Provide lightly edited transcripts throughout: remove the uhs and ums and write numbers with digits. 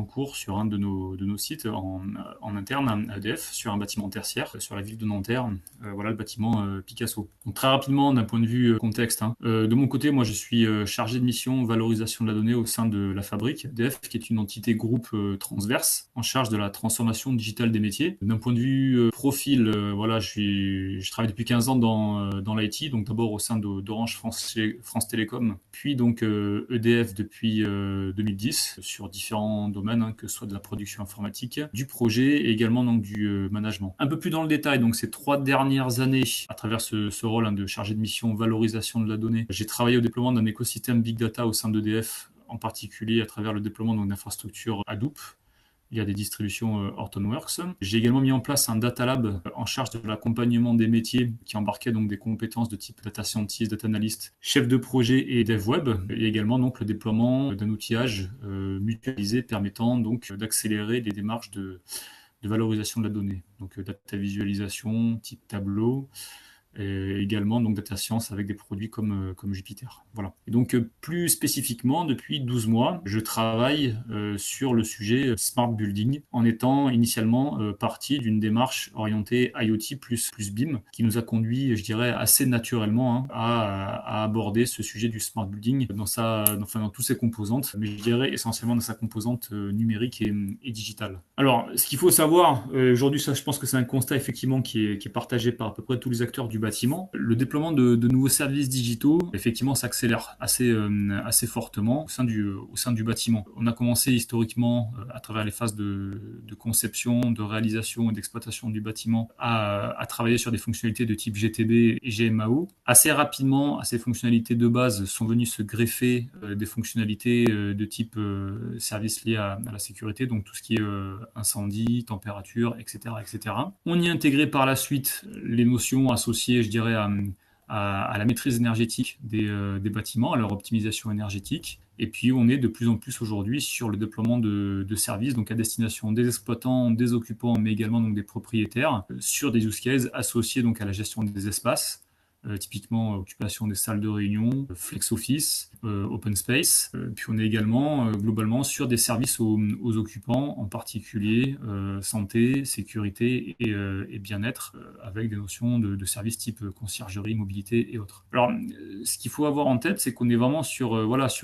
cours sur un de nos sites en interne à EDF, sur un bâtiment tertiaire, sur la ville de Nanterre, voilà le bâtiment Picasso. Donc très rapidement, d'un point de vue contexte, de mon côté, moi je suis chargé de mission valorisation de la donnée au sein de la Fabrique EDF, qui est une entité groupe transverse en charge de la transformation digitale des métiers. D'un point de vue profil, voilà, je travaille depuis 15 ans dans l'IT, donc d'abord au sein d'Orange France Télécom, puis donc EDF depuis 2010 sur différents domaines, que ce soit de la production informatique, du projet et également donc du management. Un peu plus dans le détail, donc ces 3 dernières années, à travers ce rôle de chargé de mission valorisation de la donnée, j'ai travaillé au déploiement d'un écosystème Big Data au sein d'EDF, en particulier à travers le déploiement d'infrastructures Hadoop. Il y a des distributions Hortonworks. J'ai également mis en place un data lab en charge de l'accompagnement des métiers qui embarquait donc des compétences de type data scientist, data analyst, chef de projet et dev web, et également donc le déploiement d'un outillage mutualisé permettant donc d'accélérer les démarches de valorisation de la donnée. Donc data visualisation, type tableau, et également donc data science avec des produits comme Jupyter. Voilà. Et donc plus spécifiquement, depuis 12 mois, je travaille sur le sujet Smart Building en étant initialement partie d'une démarche orientée IoT plus BIM qui nous a conduit, je dirais, assez naturellement à aborder ce sujet du Smart Building dans toutes ses composantes, mais je dirais essentiellement dans sa composante numérique et digitale. Alors, ce qu'il faut savoir, aujourd'hui, ça, je pense que c'est un constat effectivement qui est partagé par à peu près tous les acteurs du bâtiment. Le déploiement de nouveaux services digitaux, effectivement, s'accélère assez fortement au sein du bâtiment. On a commencé historiquement, à travers les phases de conception, de réalisation et d'exploitation du bâtiment, à travailler sur des fonctionnalités de type GTB et GMAO. Assez rapidement, ces fonctionnalités de base sont venues se greffer des fonctionnalités de type services liés à la sécurité, donc tout ce qui est incendie, température, etc., etc. On y a intégré par la suite les notions associées, je dirais, à la maîtrise énergétique des bâtiments, à leur optimisation énergétique. Et puis, on est de plus en plus aujourd'hui sur le déploiement de services, donc à destination des exploitants, des occupants, mais également donc des propriétaires, sur des use cases associés donc à la gestion des espaces. Typiquement occupation des salles de réunion, flex office, open space. Puis on est également globalement sur des services aux occupants, en particulier santé, sécurité et bien-être, avec des notions de services type conciergerie, mobilité et autres. Alors, ce qu'il faut avoir en tête, c'est qu'on est vraiment sur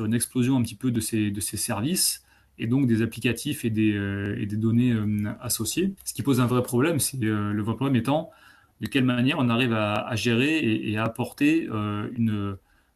une explosion un petit peu de ces services, et donc des applicatifs et des données associées. Ce qui pose un vrai problème, c'est le vrai problème étant de quelle manière on arrive à gérer et à apporter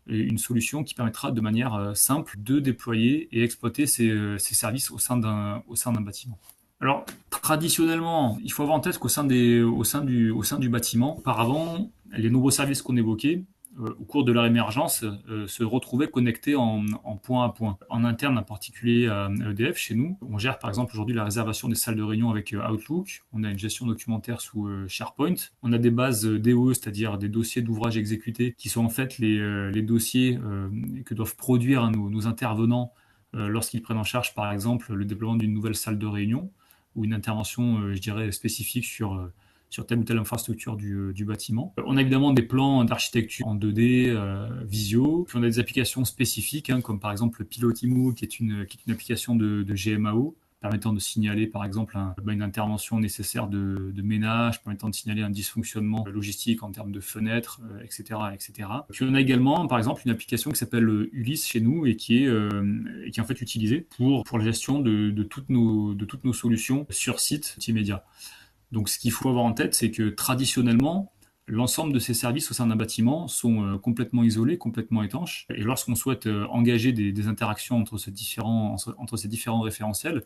une solution qui permettra de manière simple de déployer et exploiter ces services au sein d'un bâtiment. Alors, traditionnellement, il faut avoir en tête qu'au sein du bâtiment, auparavant, les nombreux services qu'on évoquait, au cours de leur émergence, se retrouvaient connectés en point à point. En interne, en particulier à EDF, chez nous, on gère par exemple aujourd'hui la réservation des salles de réunion avec Outlook. On a une gestion documentaire sous SharePoint. On a des bases DOE, c'est-à-dire des dossiers d'ouvrages exécutés, qui sont en fait les dossiers que doivent produire nos intervenants lorsqu'ils prennent en charge par exemple le déploiement d'une nouvelle salle de réunion ou une intervention, je dirais, spécifique sur telle ou telle infrastructure du bâtiment. On a évidemment des plans d'architecture en 2D, visio, puis on a des applications spécifiques, comme par exemple le Pilotimo, qui est une application de GMAO, permettant de signaler par exemple une intervention nécessaire de ménage, permettant de signaler un dysfonctionnement logistique en termes de fenêtres, etc., etc. Puis on a également par exemple une application qui s'appelle Ulysse chez nous et qui est en fait utilisée pour la gestion de toutes nos solutions sur site multimédia. Donc ce qu'il faut avoir en tête, c'est que traditionnellement, l'ensemble de ces services au sein d'un bâtiment sont complètement isolés, complètement étanches. Et lorsqu'on souhaite engager des interactions entre ces différents référentiels,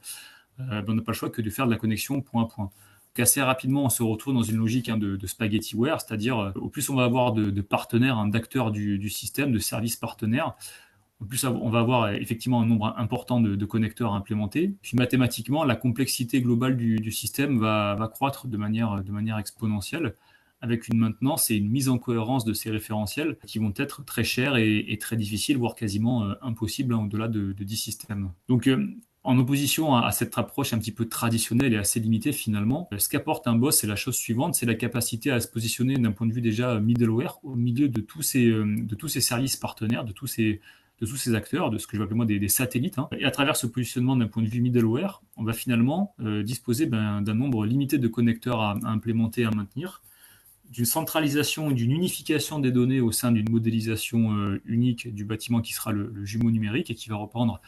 on n'a pas le choix que de faire de la connexion point à point. Donc assez rapidement, on se retrouve dans une logique de spaghettiware, c'est-à-dire au plus on va avoir de partenaires, d'acteurs du système, de services partenaires, en plus, on va avoir effectivement un nombre important de connecteurs à implémenter. Puis mathématiquement, la complexité globale du système va croître de manière exponentielle, avec une maintenance et une mise en cohérence de ces référentiels qui vont être très chers et très difficiles, voire quasiment impossibles au-delà de 10 systèmes. Donc, en opposition à cette approche un petit peu traditionnelle et assez limitée finalement, ce qu'apporte un boss, c'est la chose suivante, c'est la capacité à se positionner d'un point de vue déjà middleware au milieu de tous ces services partenaires, de tous ces de tous ces acteurs, de ce que je vais appeler moi des satellites. Hein. Et à travers ce positionnement d'un point de vue middleware, on va finalement disposer d'un nombre limité de connecteurs à implémenter et à maintenir, d'une centralisation et d'une unification des données au sein d'une modélisation unique du bâtiment qui sera le jumeau numérique et qui va reprendre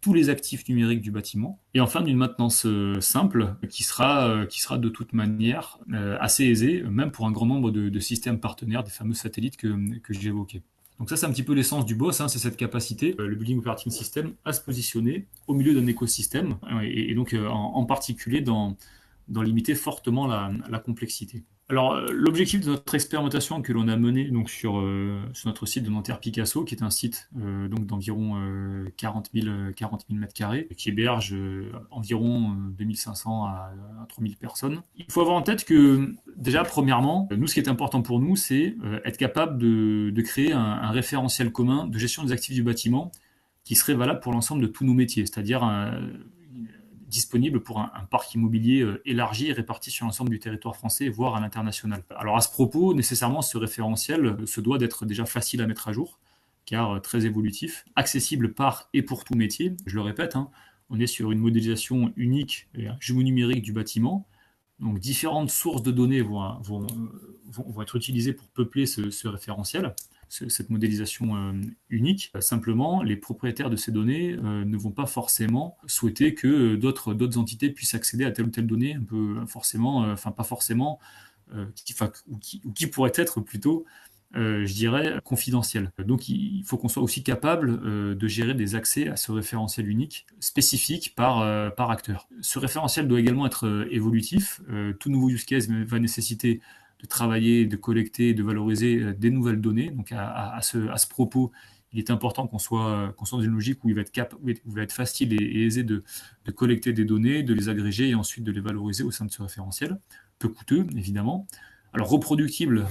tous les actifs numériques du bâtiment, et enfin d'une maintenance simple qui sera de toute manière assez aisée, même pour un grand nombre de systèmes partenaires, des fameux satellites que j'ai évoqués. Donc ça, c'est un petit peu l'essence du boss, hein, c'est cette capacité, le Building Operating System, à se positionner au milieu d'un écosystème, et donc en particulier dans limiter fortement la complexité. Alors, l'objectif de notre expérimentation que l'on a menée donc, sur notre site de Nanterre Picasso, qui est un site donc d'environ 40 000 mètres carrés, qui héberge environ 2500 à 3000 personnes. Il faut avoir en tête que, déjà, premièrement, nous, ce qui est important pour nous, c'est être capable de créer un référentiel commun de gestion des actifs du bâtiment qui serait valable pour l'ensemble de tous nos métiers, c'est-à-dire disponible pour un parc immobilier élargi et réparti sur l'ensemble du territoire français, voire à l'international. Alors à ce propos, nécessairement, ce référentiel se doit d'être déjà facile à mettre à jour, car très évolutif, accessible par et pour tout métier. Je le répète, hein, on est sur une modélisation unique et un jumeau numérique du bâtiment. Donc différentes sources de données vont être utilisées pour peupler ce référentiel, cette modélisation unique. Simplement, les propriétaires de ces données ne vont pas forcément souhaiter que d'autres entités puissent accéder à telle ou telle donnée, un peu forcément, pas forcément, qui pourrait être plutôt je dirais, confidentiel. Donc il faut qu'on soit aussi capable de gérer des accès à ce référentiel unique, spécifique par acteur. Ce référentiel doit également être évolutif. Tout nouveau use case va nécessiter de travailler, de collecter, de valoriser des nouvelles données. Donc à ce propos, il est important qu'on soit dans une logique où il va être facile et aisé de collecter des données, de les agréger et ensuite de les valoriser au sein de ce référentiel. Peu coûteux, évidemment. Alors reproductible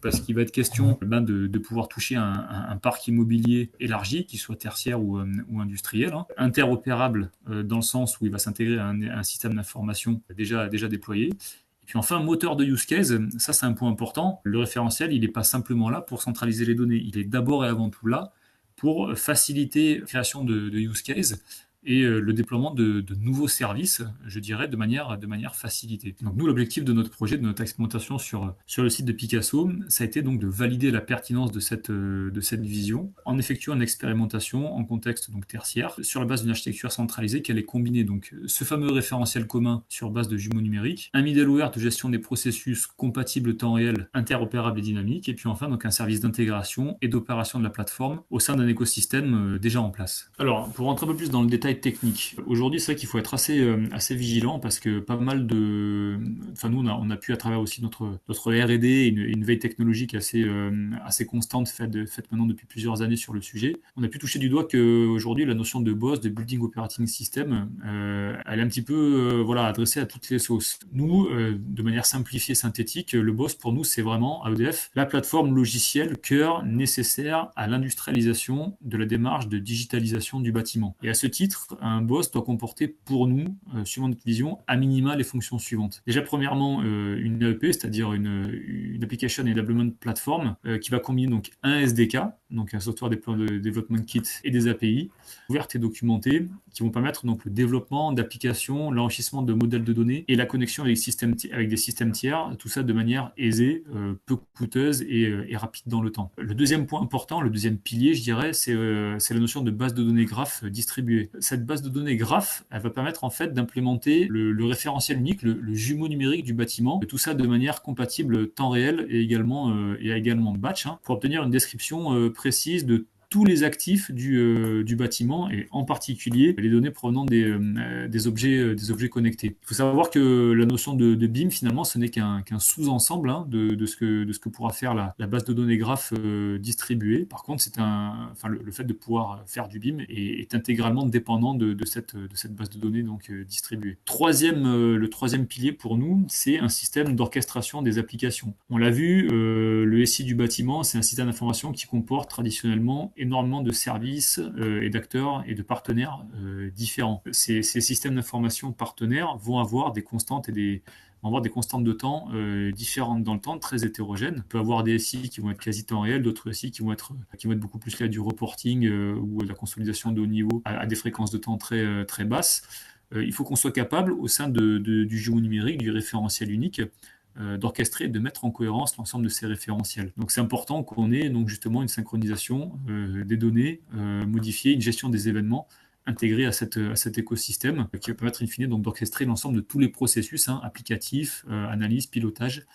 parce qu'il va être question de pouvoir toucher un parc immobilier élargi, qu'il soit tertiaire ou industriel, hein. Interopérable dans le sens où il va s'intégrer à un système d'information déjà déployé. Et puis enfin, moteur de use case, ça c'est un point important. Le référentiel, il n'est pas simplement là pour centraliser les données, il est d'abord et avant tout là pour faciliter la création de use case et le déploiement de nouveaux services, je dirais, de manière facilitée. Donc nous, l'objectif de notre projet, de notre expérimentation sur le site de Picasso, ça a été donc de valider la pertinence de cette vision en effectuant une expérimentation en contexte donc tertiaire sur la base d'une architecture centralisée qui allait combiner donc ce fameux référentiel commun sur base de jumeaux numériques, un middleware de gestion des processus compatibles temps réel, interopérable et dynamique, et puis enfin donc un service d'intégration et d'opération de la plateforme au sein d'un écosystème déjà en place. Alors, pour rentrer un peu plus dans le détail technique. Aujourd'hui, c'est vrai qu'il faut être assez vigilant parce que pas mal de... Enfin, nous, on a pu, à travers aussi notre R&D, une veille technologique assez constante faite maintenant depuis plusieurs années sur le sujet. On a pu toucher du doigt qu'aujourd'hui, la notion de BOS, de Building Operating System, elle est un petit peu adressée à toutes les sauces. Nous, de manière simplifiée, synthétique, le BOS, pour nous, c'est vraiment, à EDF, la plateforme logicielle cœur nécessaire à l'industrialisation de la démarche de digitalisation du bâtiment. Et à ce titre, un BOS doit comporter pour nous, suivant notre vision, à minima les fonctions suivantes. Déjà, premièrement, une AEP, c'est-à-dire une Application Enablement Platform, qui va combiner donc un SDK, donc un Software Development Kit, et des API ouvertes et documentées, qui vont permettre donc le développement d'applications, l'enrichissement de modèles de données et la connexion avec des systèmes tiers, tout ça de manière aisée, peu coûteuse et rapide dans le temps. Le deuxième point important, le deuxième pilier, je dirais, c'est la notion de base de données graph distribuée. Cette base de données graph, elle va permettre en fait d'implémenter le référentiel unique, le jumeau numérique du bâtiment, tout ça de manière compatible temps réel et également batch, hein, pour obtenir une description précise de tous les actifs du bâtiment et en particulier les données provenant des objets connectés. Il faut savoir que la notion de BIM finalement ce n'est qu'un sous-ensemble hein, de ce que pourra faire la base de données graph distribuée. Par contre, le fait de pouvoir faire du BIM est intégralement dépendant de cette base de données donc distribuée. Le troisième pilier pour nous, c'est un système d'orchestration des applications. On l'a vu, le SI du bâtiment, c'est un système d'information qui comporte traditionnellement énormément de services et d'acteurs et de partenaires différents. Ces systèmes d'information partenaires vont avoir des constantes et vont avoir des constantes de temps différentes dans le temps, très hétérogènes. On peut avoir des SI qui vont être quasi temps réel, d'autres SI qui vont être beaucoup plus liés à du reporting ou à de la consolidation de haut niveau à des fréquences de temps très basses. Il faut qu'on soit capable, au sein du jumeau numérique, du référentiel unique, d'orchestrer et de mettre en cohérence l'ensemble de ces référentiels. Donc c'est important qu'on ait donc justement une synchronisation des données modifiées, une gestion des événements intégrés à cet écosystème qui va permettre in fine donc d'orchestrer l'ensemble de tous les processus applicatifs, analyse, pilotage,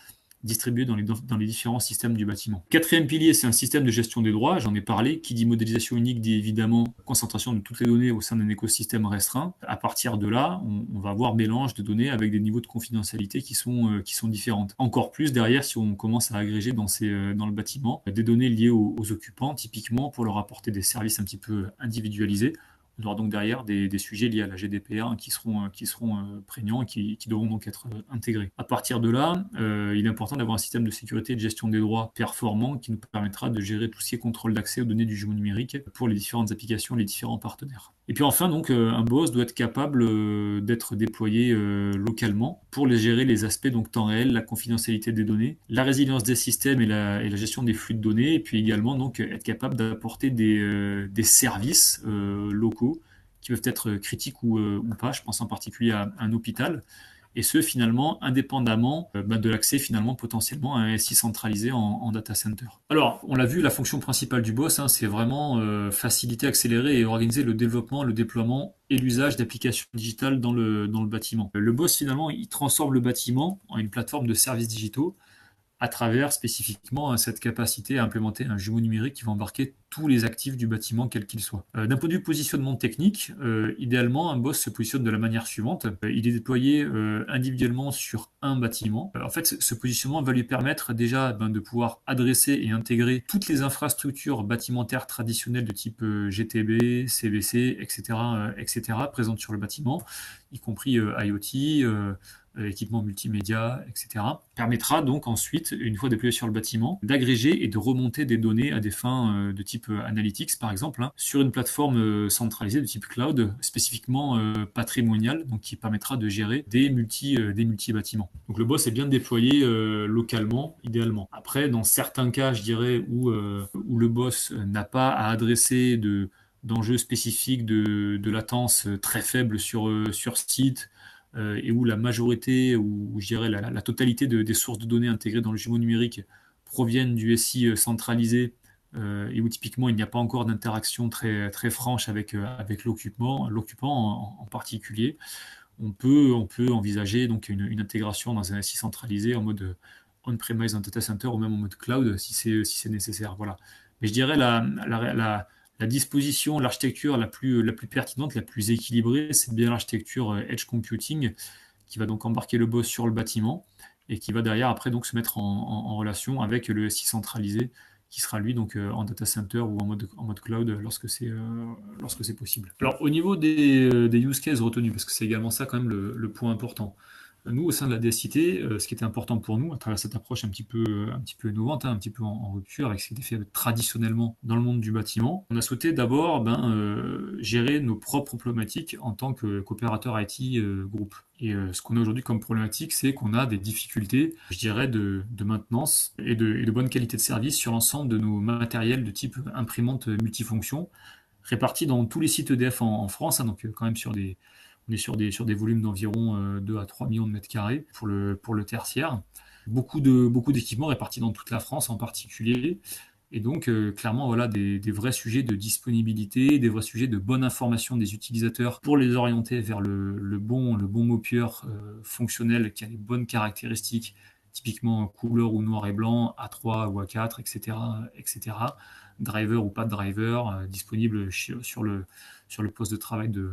distribués dans les différents systèmes du bâtiment. Quatrième pilier, c'est un système de gestion des droits. J'en ai parlé. Qui dit modélisation unique dit évidemment concentration de toutes les données au sein d'un écosystème restreint. À partir de là, on va avoir mélange de données avec des niveaux de confidentialité qui sont différentes. Encore plus derrière, si on commence à agréger dans le bâtiment des données liées aux occupants, typiquement pour leur apporter des services un petit peu individualisés. On aura donc derrière des sujets liés à la GDPR qui seront prégnants et qui devront donc être intégrés. À partir de là, il est important d'avoir un système de sécurité et de gestion des droits performant qui nous permettra de gérer tout ce qui est contrôle d'accès aux données du jumeau numérique pour les différentes applications, les différents partenaires. Et puis enfin, donc, un BOS doit être capable d'être déployé localement pour gérer les aspects donc temps réel, la confidentialité des données, la résilience des systèmes et la gestion des flux de données, et puis également donc être capable d'apporter des services locaux qui peuvent être critiques ou pas. Je pense en particulier à un hôpital. Et ce, finalement, indépendamment de l'accès, finalement, potentiellement à un SI centralisé en data center. Alors, on l'a vu, la fonction principale du BOS, c'est vraiment faciliter, accélérer et organiser le développement, le déploiement et l'usage d'applications digitales dans le bâtiment. Le BOS, finalement, il transforme le bâtiment en une plateforme de services digitaux à travers spécifiquement cette capacité à implémenter un jumeau numérique qui va embarquer tous les actifs du bâtiment, quel qu'il soit. D'un point de vue positionnement technique, idéalement, un BOS se positionne de la manière suivante. Il est déployé individuellement sur un bâtiment. En fait, ce positionnement va lui permettre déjà de pouvoir adresser et intégrer toutes les infrastructures bâtimentaires traditionnelles de type GTB, CVC, etc., présentes sur le bâtiment, y compris IoT, équipements multimédia, etc., permettra donc ensuite, une fois déployé sur le bâtiment, d'agréger et de remonter des données à des fins de type analytics, par exemple, sur une plateforme centralisée de type cloud, spécifiquement patrimoniale, donc qui permettra de gérer des multi-bâtiments. Donc le BOS est bien déployé localement, idéalement. Après, dans certains cas, je dirais, où le BOS n'a pas à adresser d'enjeux spécifiques de latence très faible sur site, et où la majorité, ou je dirais la totalité des sources de données intégrées dans le jumeau numérique proviennent du SI centralisé, et où typiquement il n'y a pas encore d'interaction très franche avec l'occupant en particulier, on peut envisager donc une intégration dans un SI centralisé en mode on-premise dans data center ou même en mode cloud si c'est nécessaire. Voilà. Mais je dirais la disposition, l'architecture la plus pertinente, la plus équilibrée, c'est bien l'architecture Edge Computing qui va donc embarquer le BOS sur le bâtiment et qui va derrière après donc se mettre en relation avec le SI centralisé qui sera lui donc en data center ou en mode cloud lorsque c'est possible. Alors au niveau des use cases retenus, parce que c'est également ça quand même le point important. Nous, au sein de la DSIT, ce qui était important pour nous, à travers cette approche un petit peu innovante, un petit peu en rupture avec ce qui était fait traditionnellement dans le monde du bâtiment, on a souhaité d'abord gérer nos propres problématiques en tant que coopérateur IT groupe. Et ce qu'on a aujourd'hui comme problématique, c'est qu'on a des difficultés, je dirais, de maintenance et de bonne qualité de service sur l'ensemble de nos matériels de type imprimante multifonction, répartis dans tous les sites EDF en France, donc quand même on est sur des volumes d'environ 2 à 3 millions de mètres carrés pour le tertiaire. Beaucoup d'équipements répartis dans toute la France en particulier. Et donc, clairement, voilà des vrais sujets de disponibilité, des vrais sujets de bonne information des utilisateurs pour les orienter vers le bon mopier fonctionnel qui a les bonnes caractéristiques, typiquement couleur ou noir et blanc, A3 ou A4, etc. Driver ou pas de driver, disponible sur le poste de travail de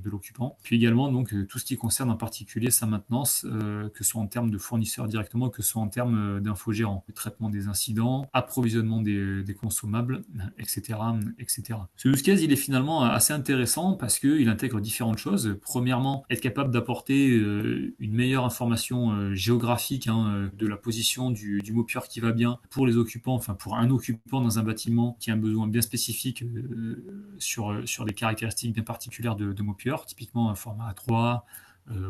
l'occupant. Puis également, donc, tout ce qui concerne en particulier sa maintenance, que ce soit en termes de fournisseurs directement, que ce soit en termes d'infogérants, le traitement des incidents, approvisionnement des consommables, etc., etc. Ce use case, il est finalement assez intéressant parce qu'il intègre différentes choses. Premièrement, être capable d'apporter une meilleure information géographique de la position du mopier qui va bien pour les occupants, enfin pour un occupant dans un bâtiment qui a un besoin bien spécifique sur des caractéristiques bien particulières de mopier, typiquement un format A3,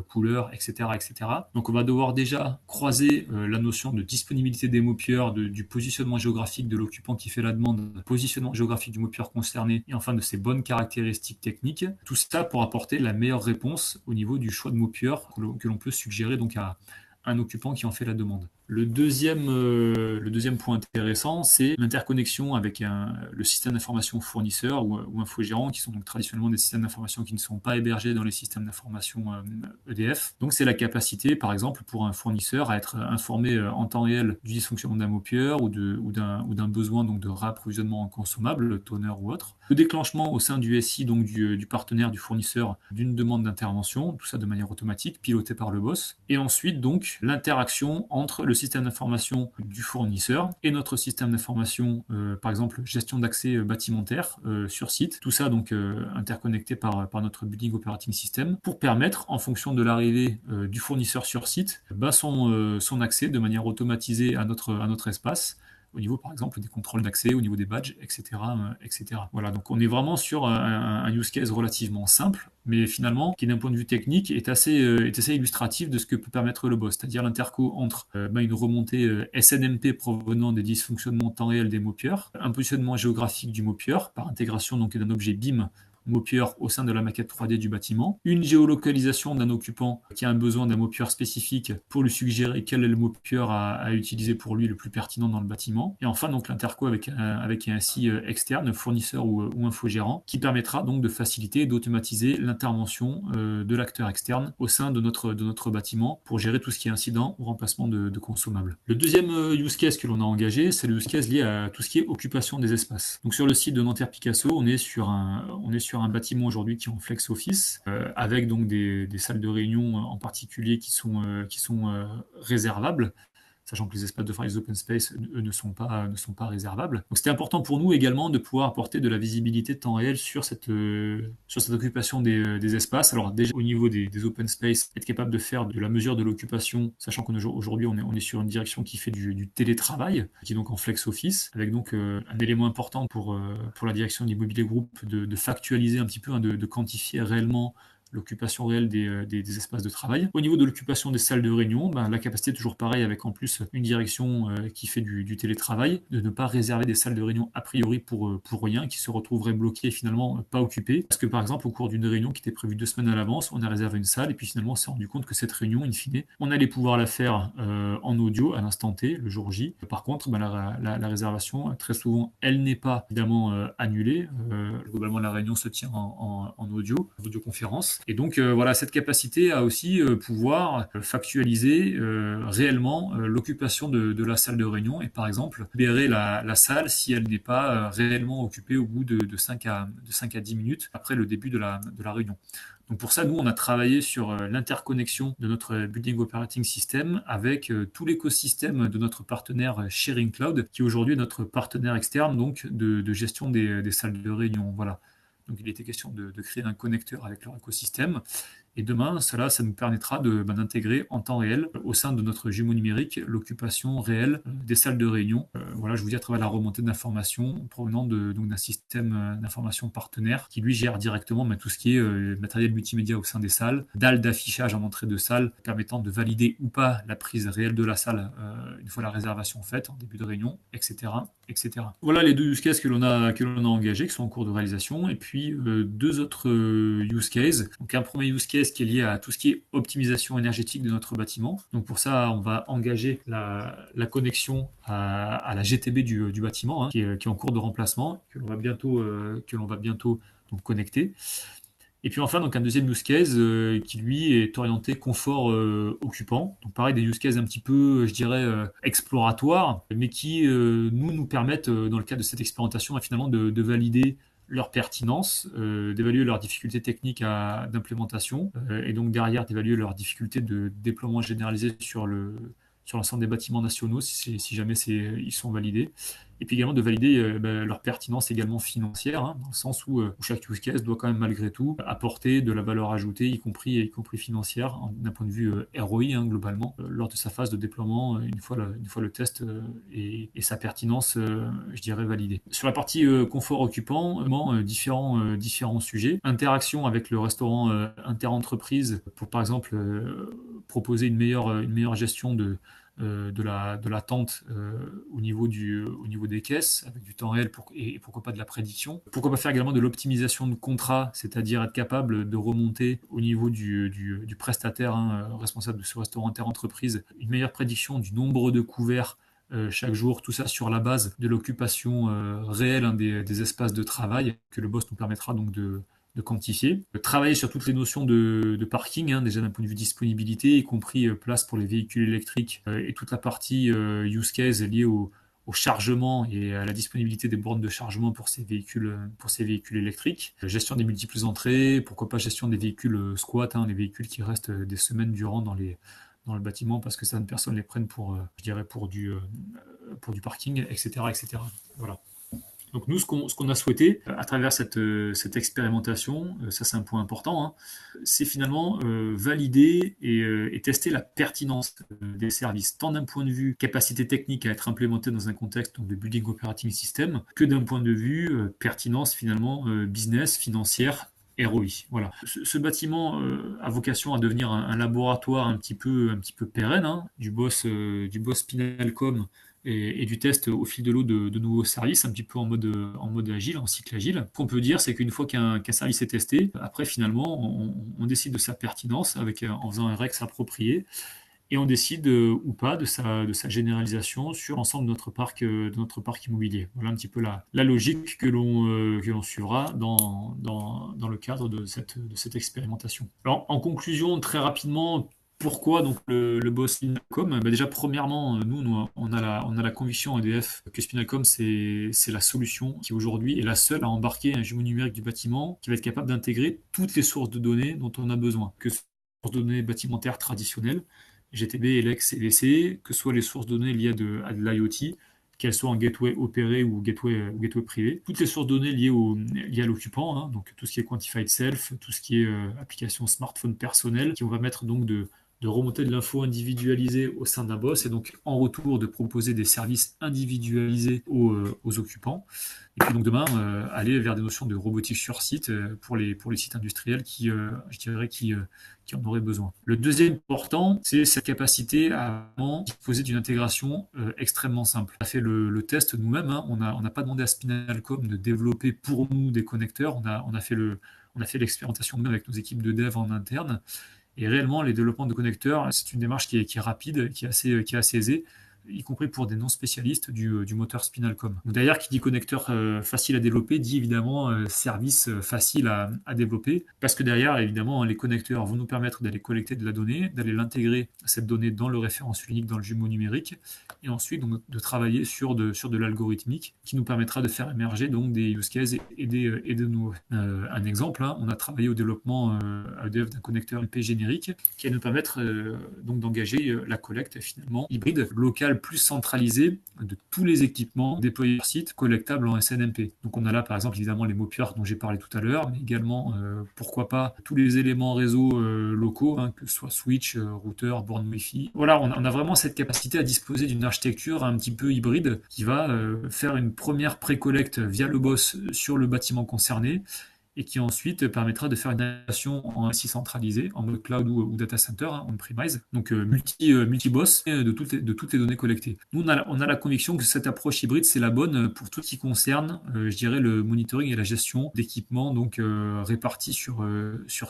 couleurs, etc., etc. Donc on va devoir déjà croiser la notion de disponibilité des mots-pilleurs, du positionnement géographique de l'occupant qui fait la demande, positionnement géographique du mot-peur concerné, et enfin de ses bonnes caractéristiques techniques. Tout ça pour apporter la meilleure réponse au niveau du choix de mot-peur que l'on peut suggérer donc à un occupant qui en fait la demande. Le deuxième point intéressant, c'est l'interconnexion avec le système d'information fournisseur ou infogérant, qui sont donc traditionnellement des systèmes d'information qui ne sont pas hébergés dans les systèmes d'information EDF. Donc c'est la capacité, par exemple, pour un fournisseur à être informé en temps réel du dysfonctionnement d'un mot-peur ou d'un besoin donc de réapprovisionnement en consommable, toner ou autre. Le déclenchement au sein du SI, donc du partenaire, du fournisseur, d'une demande d'intervention, tout ça de manière automatique, pilotée par le boss. Et ensuite, donc, l'interaction entre le système d'information du fournisseur et notre système d'information, par exemple gestion d'accès bâtimentaire sur site. Tout ça donc interconnecté par notre Building Operating System pour permettre, en fonction de l'arrivée du fournisseur sur site, son accès de manière automatisée à notre espace, au niveau par exemple des contrôles d'accès, au niveau des badges, etc., etc. Voilà, donc on est vraiment sur un use case relativement simple, mais finalement qui d'un point de vue technique est assez illustratif de ce que peut permettre le boss, c'est-à-dire l'interco entre une remontée SNMP provenant des dysfonctionnements temps réel des mot-peurs, un positionnement géographique du mot-peur par intégration donc d'un objet BIM mot-peur au sein de la maquette 3D du bâtiment, une géolocalisation d'un occupant qui a un besoin d'un mot-peur spécifique pour lui suggérer quel est le mot-peur à utiliser pour lui le plus pertinent dans le bâtiment, et enfin donc l'interco avec un SI externe, fournisseur ou infogérant, qui permettra donc de faciliter et d'automatiser l'intervention de l'acteur externe au sein de notre bâtiment pour gérer tout ce qui est incident ou remplacement de consommables. Le deuxième use case que l'on a engagé, c'est le use case lié à tout ce qui est occupation des espaces. Donc sur le site de Nanterre Picasso, on est sur un bâtiment aujourd'hui qui est en flex office, avec donc des salles de réunion en particulier qui sont réservables, sachant que les espaces de travail open space, eux, ne sont pas réservables. Donc c'était important pour nous également de pouvoir apporter de la visibilité de temps réel sur cette occupation des espaces. Alors déjà au niveau des open space, être capable de faire de la mesure de l'occupation, sachant qu'aujourd'hui on est sur une direction qui fait du télétravail, qui est donc en flex office, avec donc un élément important pour la direction de l'immobilier groupe de factualiser un petit peu, de quantifier réellement l'occupation réelle des espaces de travail. Au niveau de l'occupation des salles de réunion, la capacité est toujours pareil, avec en plus une direction qui fait du télétravail, de ne pas réserver des salles de réunion a priori pour rien, qui se retrouveraient bloquées et finalement pas occupées. Parce que par exemple, au cours d'une réunion qui était prévue 2 semaines à l'avance, on a réservé une salle et puis finalement on s'est rendu compte que cette réunion, in fine, on allait pouvoir la faire en audio à l'instant T, le jour J. Par contre, la réservation, très souvent, elle n'est pas évidemment annulée. Globalement, la réunion se tient en audioconférence. Et donc voilà, cette capacité à aussi pouvoir factualiser réellement l'occupation de la salle de réunion et par exemple libérer la salle si elle n'est pas réellement occupée au bout de 5 à 10 minutes après le début de la réunion. Donc pour ça, nous, on a travaillé sur l'interconnexion de notre Building Operating System avec tout l'écosystème de notre partenaire Sharing Cloud, qui aujourd'hui est notre partenaire externe donc de gestion des salles de réunion. Voilà. Donc il était question de créer un connecteur avec leur écosystème. Et demain, ça nous permettra d'intégrer en temps réel au sein de notre jumeau numérique l'occupation réelle des salles de réunion. Voilà, je vous dis à travers la remontée d'informations provenant d'un système d'information partenaire qui lui gère directement tout ce qui est matériel multimédia au sein des salles, dalles d'affichage en entrée de salle permettant de valider ou pas la prise réelle de la salle une fois la réservation faite en début de réunion, etc., etc. Voilà les deux use cases que l'on a engagés, qui sont en cours de réalisation, et puis deux autres use cases. Donc un premier use case qui est lié à tout ce qui est optimisation énergétique de notre bâtiment. Donc pour ça, on va engager la connexion à la GTB du bâtiment, qui est en cours de remplacement, que l'on va bientôt donc connecter. Et puis enfin, donc un deuxième use case qui lui est orienté confort occupant. Donc pareil, des use cases un petit peu, je dirais, exploratoires, mais qui nous permettent, dans le cadre de cette expérimentation, finalement de valider leur pertinence, d'évaluer leurs difficultés techniques d'implémentation, et donc derrière d'évaluer leurs difficultés de déploiement généralisé sur sur l'ensemble des bâtiments nationaux si jamais ils sont validés. Et puis également de valider leur pertinence également financière, hein, dans le sens où chaque use case doit quand même malgré tout apporter de la valeur ajoutée, y compris financière, d'un point de vue ROI, hein, globalement, lors de sa phase de déploiement, une fois le test et sa pertinence, je dirais, validée. Sur la partie confort occupant, différents sujets. Interaction avec le restaurant interentreprise pour, par exemple, proposer une meilleure gestion de l'attente au niveau des caisses, avec du temps réel et pourquoi pas de la prédiction. Pourquoi pas faire également de l'optimisation de contrat, c'est-à-dire être capable de remonter au niveau du prestataire, hein, responsable de ce restaurant interentreprise, une meilleure prédiction du nombre de couverts chaque jour, tout ça sur la base de l'occupation réelle, hein, des espaces de travail que le boss nous permettra donc de quantifier. Travailler sur toutes les notions de parking, hein, déjà d'un point de vue disponibilité, y compris place pour les véhicules électriques et toute la partie use case liée au chargement et à la disponibilité des bornes de chargement pour ces véhicules électriques. Gestion des multiples entrées, pourquoi pas gestion des véhicules squat, hein, les véhicules qui restent des semaines durant dans le bâtiment parce que certaines personnes les prennent je dirais, pour du parking, etc., etc. Voilà. Donc nous, ce qu'on a souhaité à travers cette expérimentation, ça c'est un point important, hein, c'est finalement valider et tester la pertinence des services, tant d'un point de vue capacité technique à être implémenté dans un contexte donc, de Building Operating System, que d'un point de vue pertinence finalement business, financière, ROI. Voilà. Ce bâtiment a vocation à devenir un laboratoire un petit peu pérenne, hein, du boss Spinalcom et du test au fil de l'eau de nouveaux services, un petit peu en mode agile, en cycle agile. Ce qu'on peut dire, c'est qu'une fois qu'un service est testé, après finalement, on décide de sa pertinence en faisant un REX approprié et on décide ou pas de sa généralisation sur l'ensemble de notre parc immobilier. Voilà un petit peu la logique que l'on suivra dans le cadre de cette expérimentation. Alors, en conclusion, très rapidement, pourquoi donc le boss Spinalcom? Déjà, premièrement, nous, on a la conviction EDF que Spinalcom, c'est la solution qui aujourd'hui est la seule à embarquer un jumeau numérique du bâtiment qui va être capable d'intégrer toutes les sources de données dont on a besoin, que ce soit les sources de données bâtimentaires traditionnelles, GTB, Elex et DC, que ce soit les sources de données liées à de l'IoT, qu'elles soient en gateway opéré ou gateway privé. Toutes les sources de données liées à l'occupant, hein, donc tout ce qui est quantified self, tout ce qui est application smartphone personnel, qui on va mettre donc de remonter de l'info individualisée au sein d'un boss et donc en retour de proposer des services individualisés aux occupants. Et puis donc demain, aller vers des notions de robotique sur site pour les sites industriels je dirais, qui en auraient besoin. Le deuxième important, c'est cette capacité à disposer d'une intégration extrêmement simple. On a fait le test nous-mêmes, hein, on n'a pas demandé à Spinalcom de développer pour nous des connecteurs, on a fait l'expérimentation nous-mêmes avec nos équipes de dev en interne. Et réellement, les développements de connecteurs, c'est une démarche qui est rapide, qui est assez aisée, y compris pour des non-spécialistes du moteur Spinalcom. Donc d'ailleurs, qui dit connecteur facile à développer, dit évidemment service facile à développer, parce que derrière, évidemment, les connecteurs vont nous permettre d'aller collecter de la donnée, d'aller l'intégrer, cette donnée, dans le référentiel unique, dans le jumeau numérique, et ensuite donc, de travailler sur de l'algorithmique, qui nous permettra de faire émerger donc des use cases et de nouveaux. Un exemple, hein, on a travaillé au développement à EDF d'un connecteur IP générique, qui va nous permettre donc d'engager la collecte finalement hybride, locale, plus centralisé de tous les équipements déployés sur site collectables en SNMP. Donc on a là par exemple évidemment les mots-pierres dont j'ai parlé tout à l'heure, mais également pourquoi pas tous les éléments réseau locaux, hein, que ce soit switch, routeur, borne Wi-Fi. Voilà, on a vraiment cette capacité à disposer d'une architecture un petit peu hybride qui va faire une première pré-collecte via le boss sur le bâtiment concerné, et qui ensuite permettra de faire une adaptation en SI centralisé, en mode cloud ou data center, hein, on-premise, donc multi-boss de toutes les données collectées. Nous, on a la conviction que cette approche hybride, c'est la bonne pour tout ce qui concerne, je dirais, le monitoring et la gestion d'équipements donc répartis sur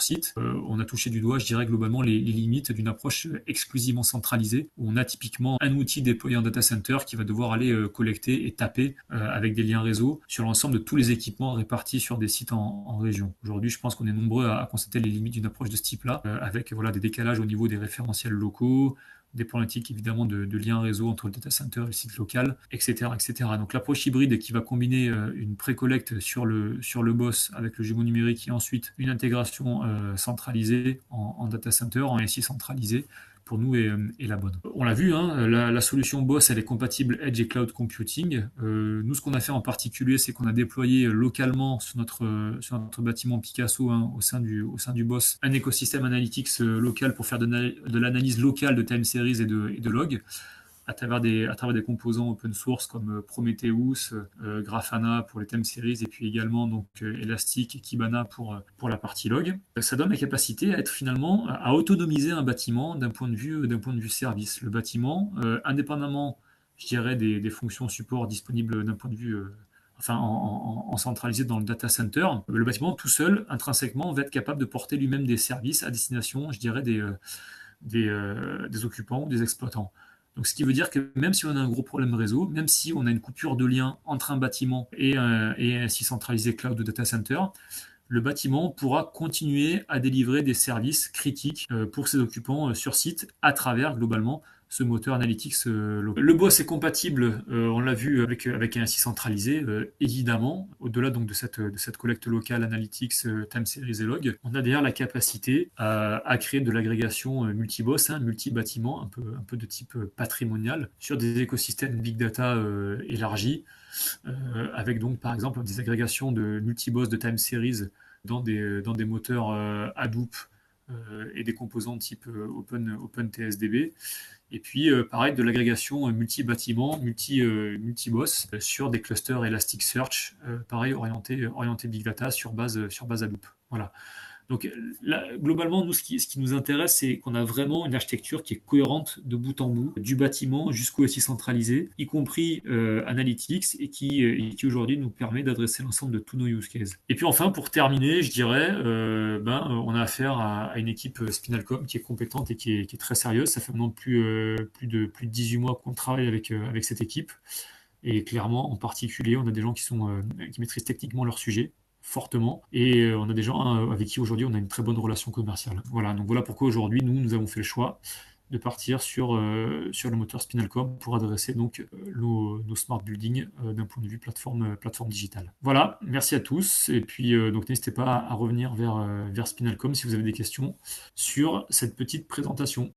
site. On a touché du doigt, je dirais, globalement les limites d'une approche exclusivement centralisée, où on a typiquement un outil déployé en data center qui va devoir aller collecter et taper avec des liens réseau sur l'ensemble de tous les équipements répartis sur des sites en région. Aujourd'hui, je pense qu'on est nombreux à constater les limites d'une approche de ce type-là, avec des décalages au niveau des référentiels locaux, des problématiques évidemment de liens réseau entre le data center et le site local, etc. etc. Donc l'approche hybride qui va combiner une pré-collecte sur le boss avec le jumeau numérique et ensuite une intégration centralisée en data center, en SI centralisé, pour nous est la bonne. On l'a vu, hein, la solution Boss, elle est compatible Edge et Cloud Computing. Nous, ce qu'on a fait en particulier, c'est qu'on a déployé localement sur notre bâtiment Picasso, hein, au sein du Boss, un écosystème analytics local pour faire de l'analyse locale de time series et de logs à travers des composants open source comme Prometheus, Grafana pour les time series et puis également donc Elastic et Kibana pour la partie log. Ça donne la capacité à être finalement à autonomiser un bâtiment d'un point de vue service. Le bâtiment, indépendamment, je dirais, des fonctions support disponibles d'un point de vue en centralisé dans le data center, le bâtiment tout seul, intrinsèquement, va être capable de porter lui-même des services à destination, je dirais, des occupants ou des exploitants. Donc, ce qui veut dire que même si on a un gros problème réseau, même si on a une coupure de lien entre un bâtiment et un site centralisé cloud ou data center, le bâtiment pourra continuer à délivrer des services critiques pour ses occupants sur site à travers globalement ce moteur analytics local. Le Boss est compatible, on l'a vu, avec un SI centralisé, évidemment. Au-delà donc de cette collecte locale analytics, time series et log, on a d'ailleurs la capacité à créer de l'agrégation multi-boss, hein, multi-bâtiment, un peu de type patrimonial, sur des écosystèmes big data élargis, avec donc par exemple des agrégations de multi-boss de time series dans des moteurs Hadoop et des composants type OpenTSDB. Et puis, pareil, de l'agrégation multi-bâtiment, multi-boss sur des clusters Elasticsearch, pareil, orienté Big Data sur base Hadoop. Voilà. Donc là, globalement, nous, ce qui nous intéresse, c'est qu'on a vraiment une architecture qui est cohérente de bout en bout, du bâtiment jusqu'au SI centralisé, y compris Analytics, et qui aujourd'hui nous permet d'adresser l'ensemble de tous nos use cases. Et puis enfin, pour terminer, je dirais, on a affaire à une équipe Spinalcom qui est compétente et qui est très sérieuse. Ça fait maintenant plus de 18 mois qu'on travaille avec cette équipe. Et clairement, en particulier, on a des gens qui maîtrisent techniquement leur sujet fortement, et on a des gens avec qui aujourd'hui on a une très bonne relation commerciale. Voilà, donc voilà pourquoi aujourd'hui nous avons fait le choix de partir sur le moteur Spinalcom pour adresser donc nos smart buildings d'un point de vue plateforme digitale. Voilà, merci à tous, et puis donc n'hésitez pas à revenir vers Spinalcom si vous avez des questions sur cette petite présentation.